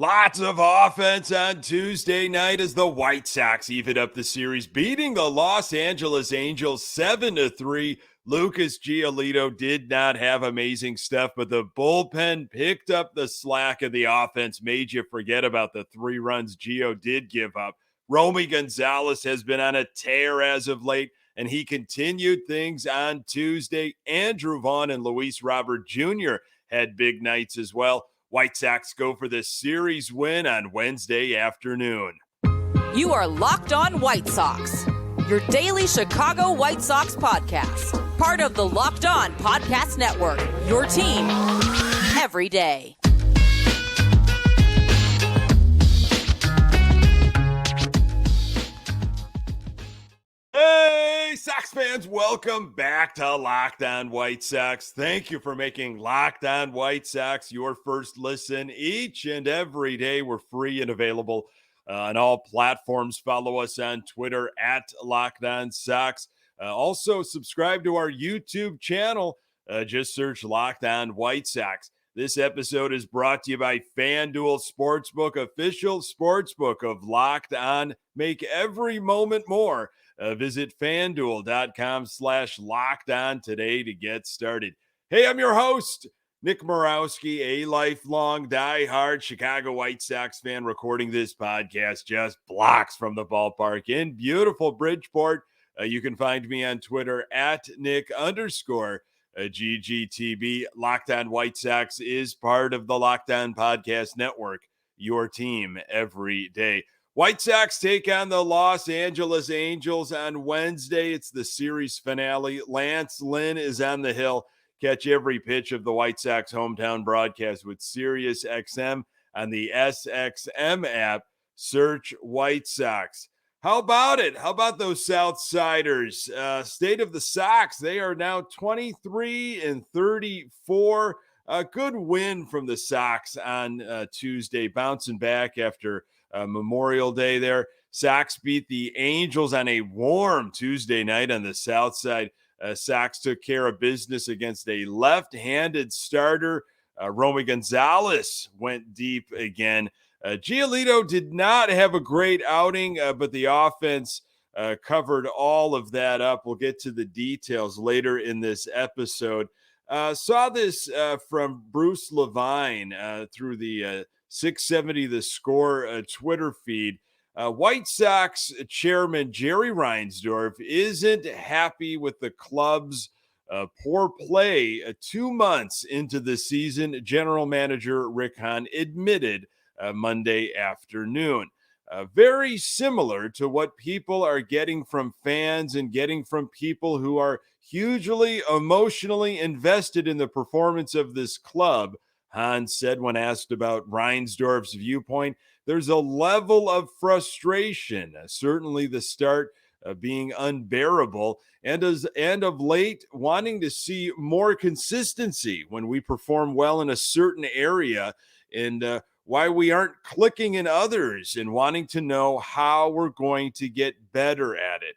Lots of offense on Tuesday night as the White Sox even up the series, beating the Los Angeles Angels 7-3. Lucas Giolito did not have amazing stuff, but the bullpen picked up the slack of the offense, made you forget about the 3 runs Gio did give up. Romy Gonzalez has been on a tear as of late, and he continued things on Tuesday. Andrew Vaughn and Luis Robert Jr. had big nights as well. White Sox go for the series win on Wednesday afternoon. You are Locked On White Sox, your daily Chicago White Sox podcast. Part of the Locked On Podcast Network, your team every day. Hey, Sox fans, welcome back to Locked On White Sox. Thank you for making Locked On White Sox your first listen each and every day. We're free and available on all platforms. Follow us on Twitter at Locked On Sox. Also, subscribe to our YouTube channel. Just search Locked On White Sox. This episode is brought to you by FanDuel Sportsbook, official sportsbook of Locked On. Make every moment more. Visit FanDuel.com/LockedOn today to get started. Hey, I'm your host, Nick Morawski, a lifelong diehard Chicago White Sox fan, recording this podcast just blocks from the ballpark in beautiful Bridgeport. You can find me on Twitter at Nick_GGTB. Locked On White Sox is part of the Locked On Podcast Network, your team every day. White Sox take on the Los Angeles Angels on Wednesday. It's the series finale. Lance Lynn is on the hill. Catch every pitch of the White Sox hometown broadcast with Sirius XM on the SXM app. Search White Sox. How about it? How about those Southsiders? State of the Sox. They are now 23-34. A good win from the Sox on Tuesday, bouncing back after Memorial Day there. Sox beat the Angels on a warm Tuesday night on the south side. Sox took care of business against a left-handed starter. Romy Gonzalez went deep again. Giolito did not have a great outing, but the offense covered all of that up. We'll get to the details later in this episode. Saw this from Bruce Levine through the 670 The Score Twitter feed. White Sox chairman Jerry Reinsdorf isn't happy with the club's poor play 2 months into the season. General manager Rick Hahn admitted Monday afternoon. Very similar to what people are getting from fans and getting from people who are hugely emotionally invested in the performance of this club. Hahn said when asked about Reinsdorf's viewpoint, there's a level of frustration, certainly the start being unbearable, and of late wanting to see more consistency when we perform well in a certain area, and why we aren't clicking in others, and wanting to know how we're going to get better at it.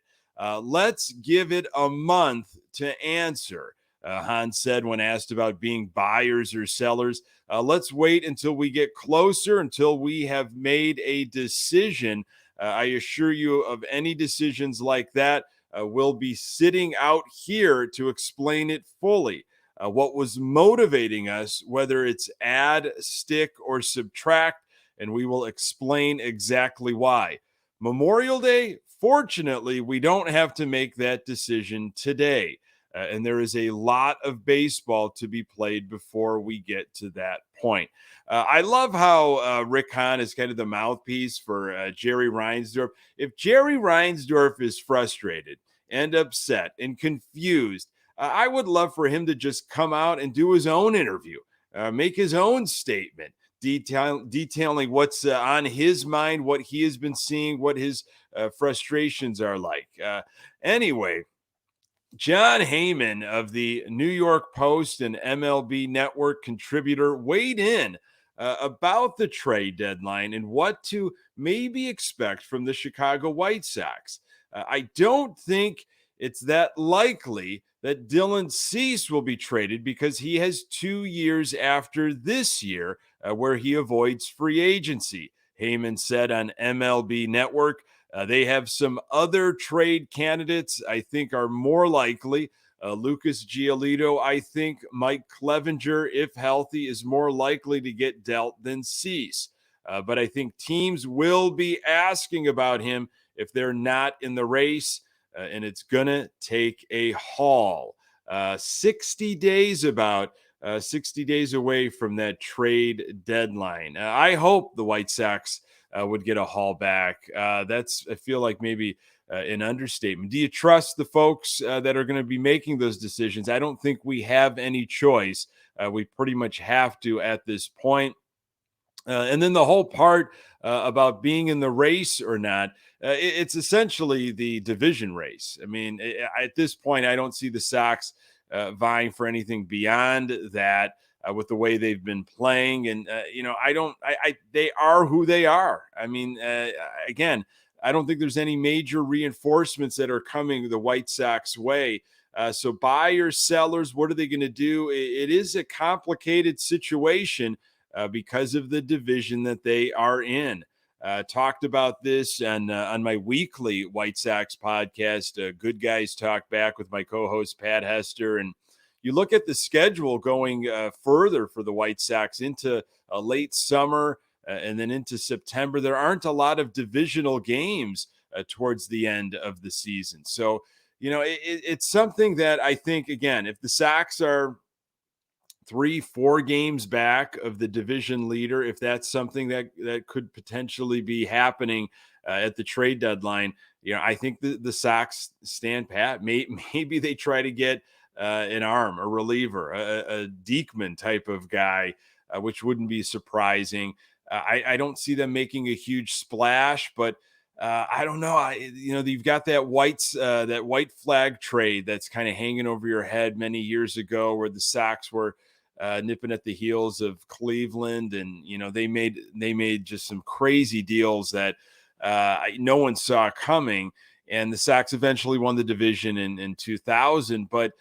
Let's give it a month to answer. Hahn said when asked about being buyers or sellers. Let's wait until we get closer, until we have made a decision. I assure you of any decisions like that, we'll be sitting out here to explain it fully. What was motivating us, whether it's add, stick, or subtract, and we will explain exactly why. Memorial Day, fortunately, we don't have to make that decision today. And there is a lot of baseball to be played before we get to that point. I love how Rick Hahn is kind of the mouthpiece for Jerry Reinsdorf. If Jerry Reinsdorf is frustrated and upset and confused, I would love for him to just come out and do his own interview, make his own statement, detailing what's on his mind, what he has been seeing, what his frustrations are like. Anyway, John Heyman of the New York Post and MLB Network contributor weighed in about the trade deadline and what to maybe expect from the Chicago White Sox. I don't think it's that likely that Dylan Cease will be traded because he has 2 years after this year where he avoids free agency. Heyman said on MLB Network, they have some other trade candidates I think are more likely. Lucas Giolito, I think Mike Clevenger, if healthy, is more likely to get dealt than Cease. But I think teams will be asking about him if they're not in the race, and it's going to take a haul. 60 days about 60 days away from that trade deadline. I hope the White Sox would get a haul back. I feel like maybe an understatement. Do you trust the folks that are going to be making those decisions? I don't think we have any choice. We pretty much have to at this point. And then the whole part about being in the race or not, it's essentially the division race. I mean, at this point, I don't see the Sox vying for anything beyond that with the way they've been playing. And, they are who they are. I mean, again, I don't think there's any major reinforcements that are coming the White Sox way. So buyers, sellers, what are they going to do? It is a complicated situation because of the division that they are in. Talked about this on my weekly White Sox podcast, Good Guys Talk Back, with my co-host Pat Hester. And you look at the schedule going further for the White Sox into late summer and then into September. There aren't a lot of divisional games towards the end of the season. So, it's something that I think, again, if the Sox are 3-4 games back of the division leader, if that's something that could potentially be happening at the trade deadline, I think the Sox stand pat. Maybe they try to get an arm, a reliever, a Diekman type of guy, which wouldn't be surprising. I don't see them making a huge splash, but I don't know. You've got that white flag trade that's kind of hanging over your head many years ago, where the Sox were nipping at the heels of Cleveland, and they made just some crazy deals that no one saw coming, and the Sox eventually won the division in 2000. But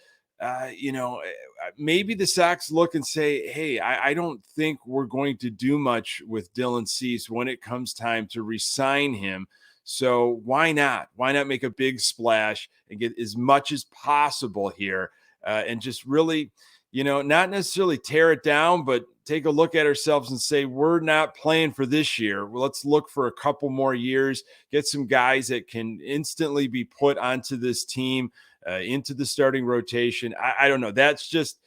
maybe the Sox look and say, hey, I don't think we're going to do much with Dylan Cease when it comes time to re-sign him. So why not make a big splash and get as much as possible here and just really, not necessarily tear it down, but take a look at ourselves and say, we're not playing for this year. Well, let's look for a couple more years, get some guys that can instantly be put onto this team, into the starting rotation. I don't know. That's just,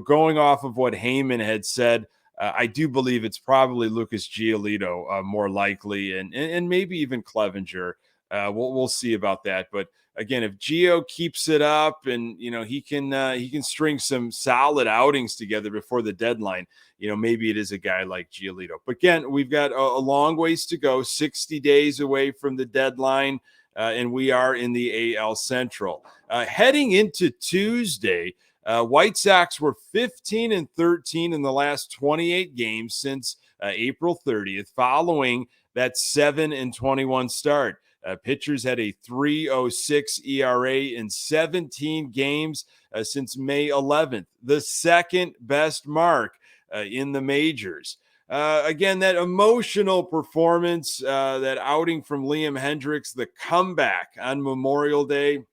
going off of what Heyman had said. I do believe it's probably Lucas Giolito more likely, and maybe even Clevenger. We'll see about that. But again, if Gio keeps it up and he can string some solid outings together before the deadline, maybe it is a guy like Giolito. But again, we've got a long ways to go, 60 days away from the deadline, and we are in the AL Central. Heading into Tuesday, White Sox were 15-13 in the last 28 games since April 30th, following that 7-21 start. Pitchers had a 3.06 ERA in 17 games since May 11th, the second best mark in the majors. Again, that emotional performance, that outing from Liam Hendriks, the comeback on Memorial Day.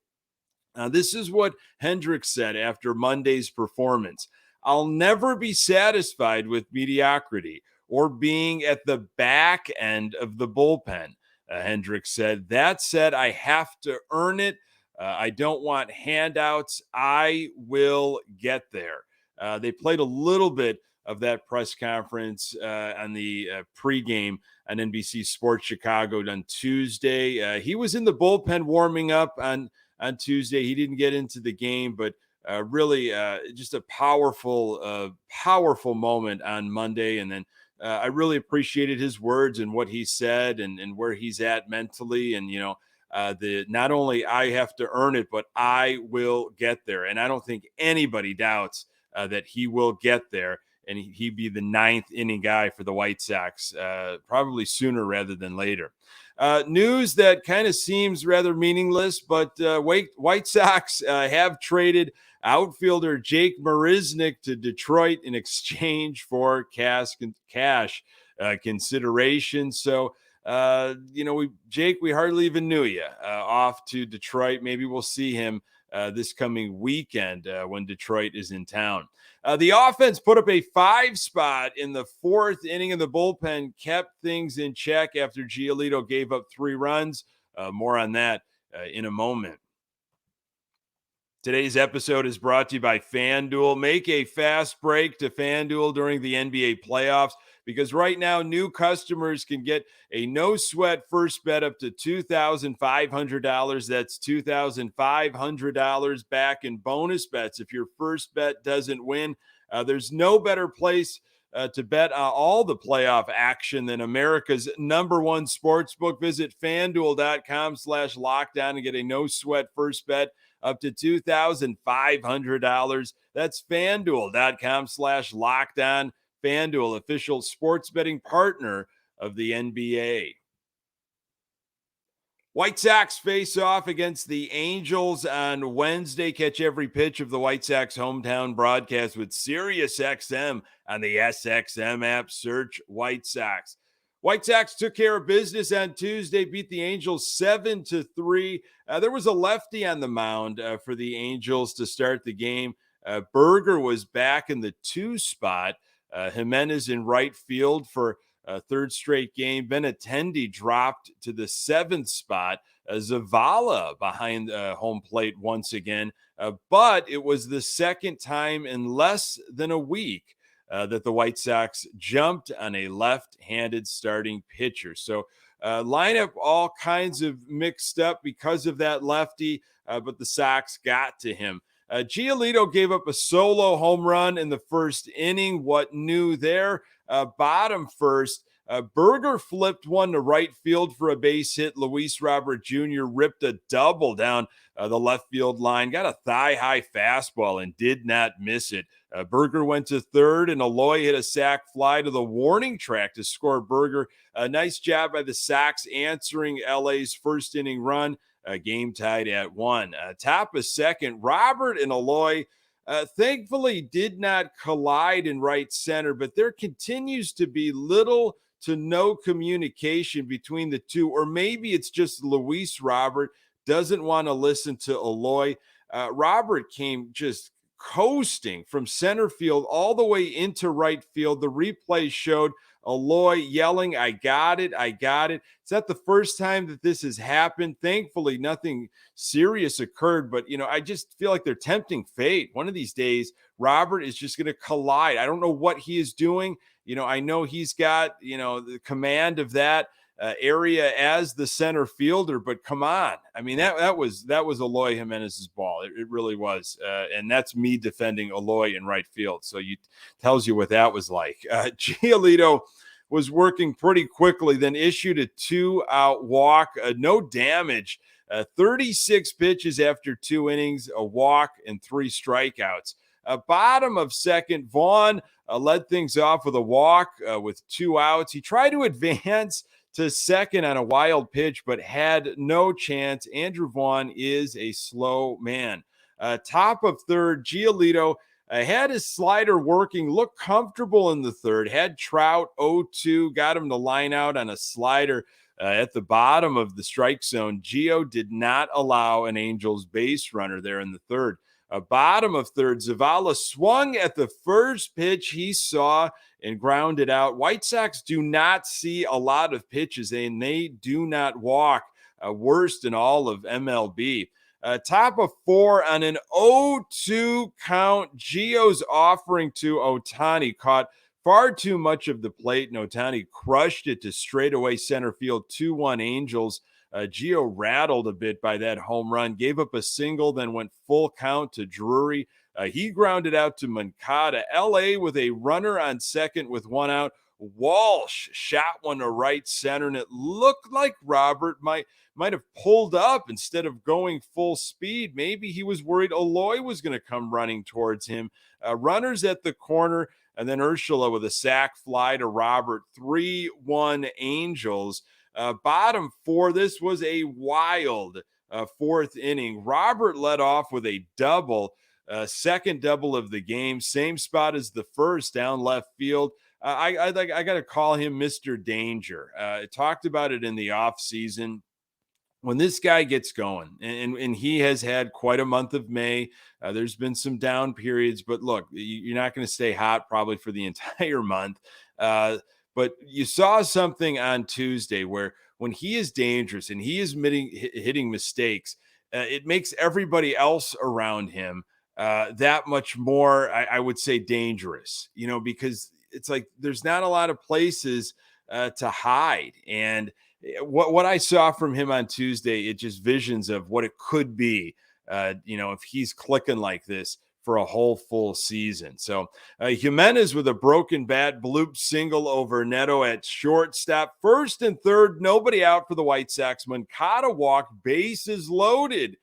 This is what Hendriks said after Monday's performance. I'll never be satisfied with mediocrity or being at the back end of the bullpen. Hendriks said, that said, I have to earn it. I don't want handouts. I will get there. They played a little bit of that press conference on the pregame on NBC Sports Chicago on Tuesday. He was in the bullpen warming up on Tuesday. He didn't get into the game, but really just a powerful moment on Monday. And then I really appreciated his words and what he said and where he's at mentally. And, not only I have to earn it, but I will get there. And I don't think anybody doubts that he will get there. And he'd be the 9th inning guy for the White Sox, probably sooner rather than later. News that kind of seems rather meaningless, but White Sox have traded outfielder Jake Marisnick to Detroit in exchange for cash consideration. So, Jake, we hardly even knew you. Off to Detroit. Maybe we'll see him this coming weekend when Detroit is in town. The offense put up a 5 spot in the 4th inning, and the bullpen kept things in check after Giolito gave up 3 runs. More on that in a moment. Today's episode is brought to you by FanDuel. Make a fast break to FanDuel during the NBA playoffs, because right now new customers can get a no-sweat first bet up to $2,500. That's $2,500 back in bonus bets if your first bet doesn't win. There's no better place to bet all the playoff action than America's #1 sportsbook. Visit FanDuel.com/lockdown and get a no-sweat first bet up to $2,500. That's FanDuel.com/lockdown. FanDuel, official sports betting partner of the NBA. White Sox face off against the Angels on Wednesday. Catch every pitch of the White Sox hometown broadcast with SiriusXM on the SXM app. Search White Sox. White Sox took care of business on Tuesday, beat the Angels 7-3. There was a lefty on the mound for the Angels to start the game. Berger was back in the 2 spot. Jimenez in right field for a 3rd straight game. Benintendi dropped to the 7th spot. Zavala behind home plate once again. But it was the 2nd time in less than a week that the White Sox jumped on a left-handed starting pitcher. So lineup all kinds of mixed up because of that lefty, but the Sox got to him. Giolito gave up a solo home run in the 1st inning. What new there? Bottom first. Berger flipped one to right field for a base hit. Luis Robert Jr. ripped a double down the left field line, got a thigh-high fastball and did not miss it. Berger went to 3rd, and Eloy hit a sac fly to the warning track to score Berger. A nice job by the Sox answering LA's 1st inning run. Game tied at 1. Top of 2nd, Robert and Eloy thankfully did not collide in right center, but there continues to be little to no communication between the two, or maybe it's just Luis Robert doesn't want to listen to Eloy. Robert came just coasting from center field all the way into right field. The replay showed Eloy yelling, "I got it, I got it." It's not the first time that this has happened. Thankfully, nothing serious occurred, but, I just feel like they're tempting fate. One of these days, Robert is just going to collide. I don't know what he is doing. I know he's got, the command of that area as the center fielder, but come on. I mean, that was Eloy Jimenez's ball. It really was. And that's me defending Eloy in right field. So tells you what that was like. Giolito was working pretty quickly, then issued a 2-out walk, no damage, 36 pitches after 2 innings, a walk, and 3 strikeouts. Bottom of 2nd, Vaughn led things off with a walk with 2 outs. He tried to advance to 2nd on a wild pitch, but had no chance. Andrew Vaughn is a slow man. Top of 3rd, Giolito had his slider working, looked comfortable in the 3rd, had Trout 0-2, got him to line out on a slider at the bottom of the strike zone. Gio did not allow an Angels base runner there in the 3rd. Bottom of 3rd, Zavala swung at the first pitch he saw and grounded out. White Sox do not see a lot of pitches, and they do not walk, worst in all of MLB. Top of 4 on an 0-2 count. Gio's offering to Ohtani caught far too much of the plate, and Ohtani crushed it to straightaway center field. 2-1 Angels. Gio rattled a bit by that home run, gave up a single, then went full count to Drury. He grounded out to Moncada. LA with a runner on 2nd with 1 out. Walsh shot one to right center, and it looked like Robert might have pulled up instead of going full speed. Maybe he was worried Eloy was going to come running towards him. Runners at the corner, and then Urshela with a sac fly to Robert. 3-1 Angels. Bottom 4, this was a wild 4th inning. Robert led off with a double. second double of the game, same spot as the first, down left field. I got to call him Mr. Danger. I talked about it in the offseason. When this guy gets going, and he has had quite a month of May, there's been some down periods, but look, you're not going to stay hot probably for the entire month. But you saw something on Tuesday where when he is dangerous and he is hitting mistakes, it makes everybody else around him that much more, I would say, dangerous, because it's like there's not a lot of places to hide. And what I saw from him on Tuesday, it just visions of what it could be, if he's clicking like this for a whole full season. So Jimenez with a broken bat, bloop single over Neto at shortstop. First and third, nobody out for the White Sox. Moncada walk, bases loaded,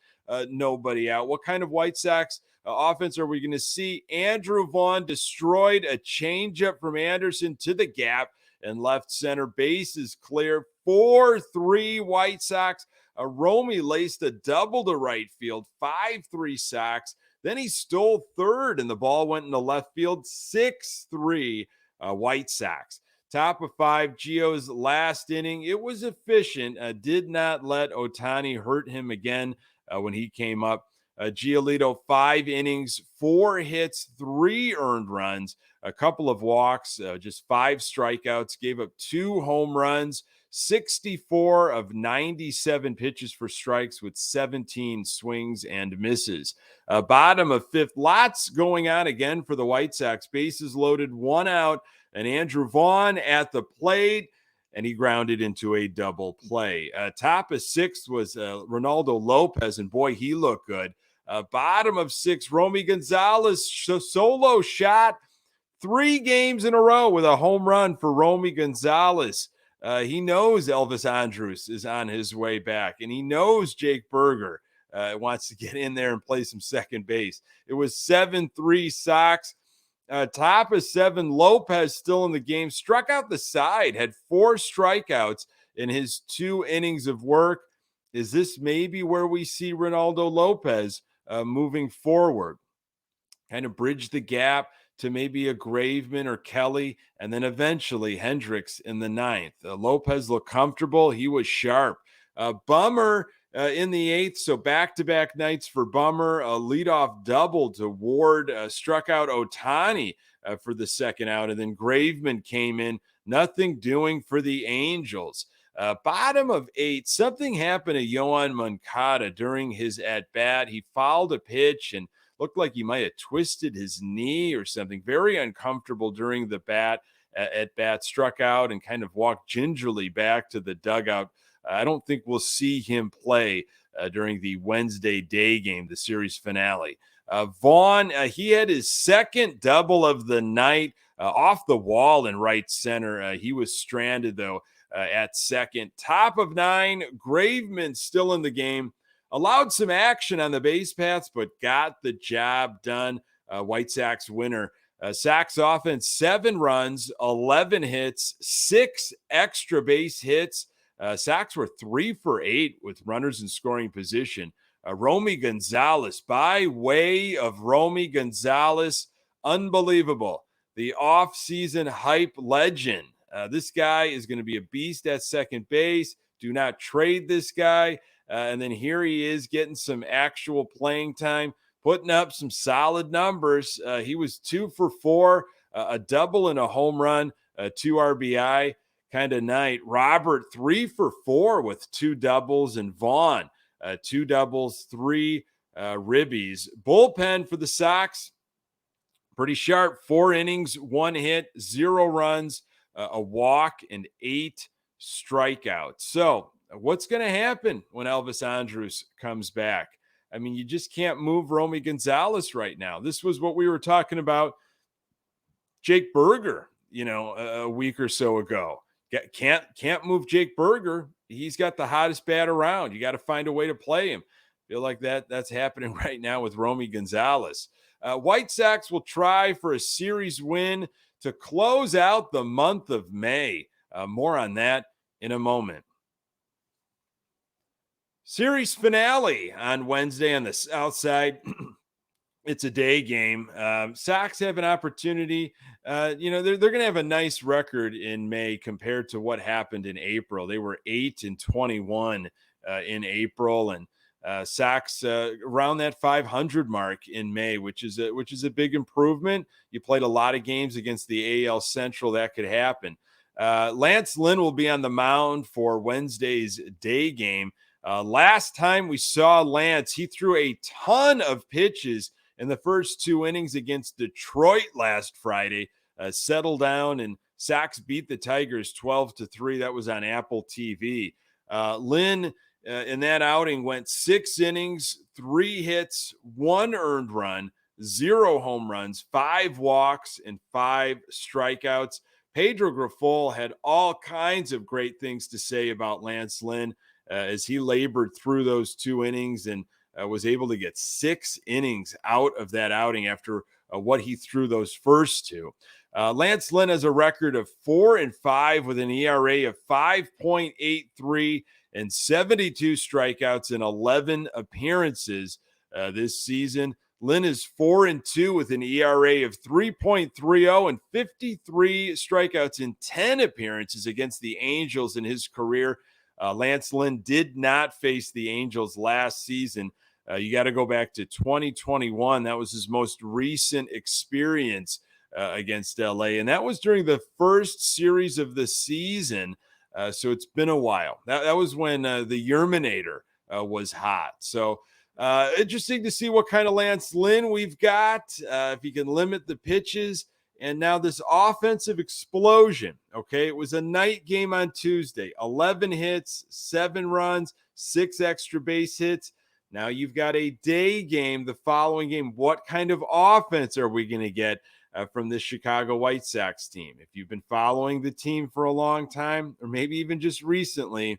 nobody out. What kind of White Sox offense are we going to see? Andrew Vaughn destroyed a changeup from Anderson to the gap and left center. Base is clear. 4-3 White Sox. Romy laced a double to right field. 5-3 Sox. Then he stole third, and the ball went into left field. 6-3 White Sox. Top of five, Gio's last inning. It was efficient. Did not let Ohtani hurt him again when he came up. Giolito, 5 innings, 4 hits, 3 earned runs, a couple of walks, just 5 strikeouts, gave up 2 home runs, 64 of 97 pitches for strikes with 17 swings and misses. Bottom of fifth, lots going on again for the White Sox. Bases loaded, 1 out, and Andrew Vaughn at the plate, and he grounded into a double play. Top of sixth was Reynaldo Lopez, and boy, he looked good. Bottom of six, Romy Gonzalez, solo shot, 3 games in a row with a home run for Romy Gonzalez. He knows Elvis Andrus is on his way back, and he knows Jake Burger wants to get in there and play some second base. It was 7-3 Sox. Top of 7, Lopez still in the game, struck out the side, had 4 strikeouts in his 2 innings of work. Is this maybe where we see Reynaldo Lopez moving forward? Kind of bridge the gap to maybe a Graveman or Kelly, and then eventually Hendriks in the 9th. Lopez looked comfortable. He was sharp. Bummer in the 8th, so back-to-back nights for Bummer. A leadoff double to Ward, struck out Ohtani for the second out, and then Graveman came in. Nothing doing for the Angels. Bottom of 8, something happened to Yoan Moncada during his at-bat. He fouled a pitch and looked like he might have twisted his knee or something. Very uncomfortable during the at-bat, struck out and kind of walked gingerly back to the dugout. I don't think we'll see him play during the Wednesday day game, the series finale. Vaughn, he had his second double of the night off the wall in right center. He was stranded, though, at second. Top of 9, Graveman still in the game. Allowed some action on the base paths, but got the job done. White Sox winner. Sox offense, 7 runs, 11 hits, 6 extra base hits. Sox were 3 for 8 with runners in scoring position. Romy Gonzalez, by way of Romy Gonzalez, unbelievable. The offseason hype legend. This guy is going to be a beast at second base. Do not trade this guy. And then here he is getting some actual playing time, putting up some solid numbers. He was 2 for 4, a double and a home run, 2 RBI kind of night. Robert, 3 for 4 with 2 doubles, and Vaughn, 2 doubles, 3 ribbies. Bullpen for the Sox, pretty sharp. 4 innings, 1 hit, 0 runs, a walk, and 8 strikeouts. So what's going to happen when Elvis Andrus comes back? I mean, you just can't move Romy Gonzalez right now. This was what we were talking about Jake Burger, a week or so ago. Can't move Jake Burger. He's got the hottest bat around. You got to find a way to play him. Feel like that's happening right now with Romy Gonzalez. White Sox will try for a series win to close out the month of May. More on that in a moment. Series finale on Wednesday on the South Side. It's a day game. Sox have an opportunity. They're going to have a nice record in May compared to what happened in April. They were 8-21 in April, and Sox around that 500 mark in May, which is a big improvement. You played a lot of games against the AL Central. That could happen. Lance Lynn will be on the mound for Wednesday's day game. Last time we saw Lance, he threw a ton of pitches in the first 2 innings against Detroit last Friday. Settled down, and Sox beat the Tigers 12-3. That was on Apple TV. Lynn in that outing went 6 innings, 3 hits, 1 earned run, 0 home runs, 5 walks, and 5 strikeouts. Pedro Grifol had all kinds of great things to say about Lance Lynn as he labored through those 2 innings and was able to get 6 innings out of that outing after what he threw those first 2. Lance Lynn has a record of 4-5 with an ERA of 5.83 and 72 strikeouts in 11 appearances this season. Lynn is 4-2 with an ERA of 3.30 and 53 strikeouts in 10 appearances against the Angels in his career. Lance Lynn did not face the Angels last season. You got to go back to 2021. That was his most recent experience against LA, and that was during the first series of the season. So it's been a while. That was when the Yerminator was hot. So interesting to see what kind of Lance Lynn we've got, if he can limit the pitches. And now this offensive explosion, okay? It was a night game on Tuesday. 11 hits, 7 runs, 6 extra base hits. Now you've got a day game the following game. What kind of offense are we going to get from this Chicago White Sox team? If you've been following the team for a long time, or maybe even just recently,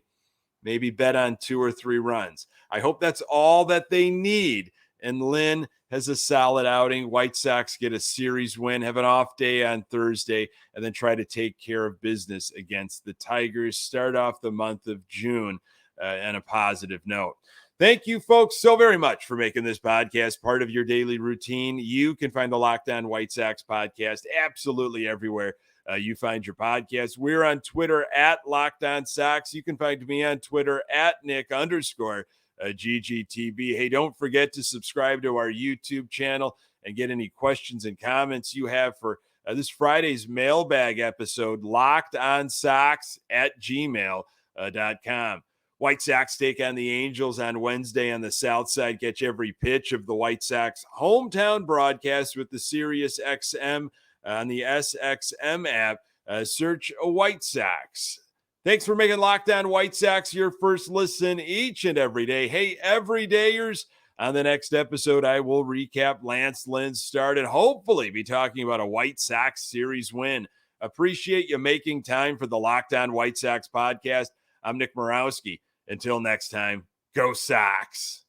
maybe bet on 2 or 3 runs. I hope that's all that they need. And Lynn has a solid outing. White Sox get a series win, have an off day on Thursday, and then try to take care of business against the Tigers. Start off the month of June on a positive note. Thank you, folks, so very much for making this podcast part of your daily routine. You can find the Locked On White Sox podcast absolutely everywhere you find your podcast. We're on Twitter at Locked On Sox. You can find me on Twitter at Nick_GGTB. Hey, don't forget to subscribe to our YouTube channel and get any questions and comments you have for this Friday's mailbag episode, lockedonsox@gmail.com. White Sox take on the Angels on Wednesday on the South Side. Catch every pitch of the White Sox hometown broadcast with the Sirius XM on the SXM app. Search a White Sox. Thanks for making Locked On White Sox your first listen each and every day. Hey, everydayers, on the next episode, I will recap Lance Lynn's start and hopefully be talking about a White Sox series win. Appreciate you making time for the Locked On White Sox podcast. I'm Nick Morawski. Until next time, go Sox.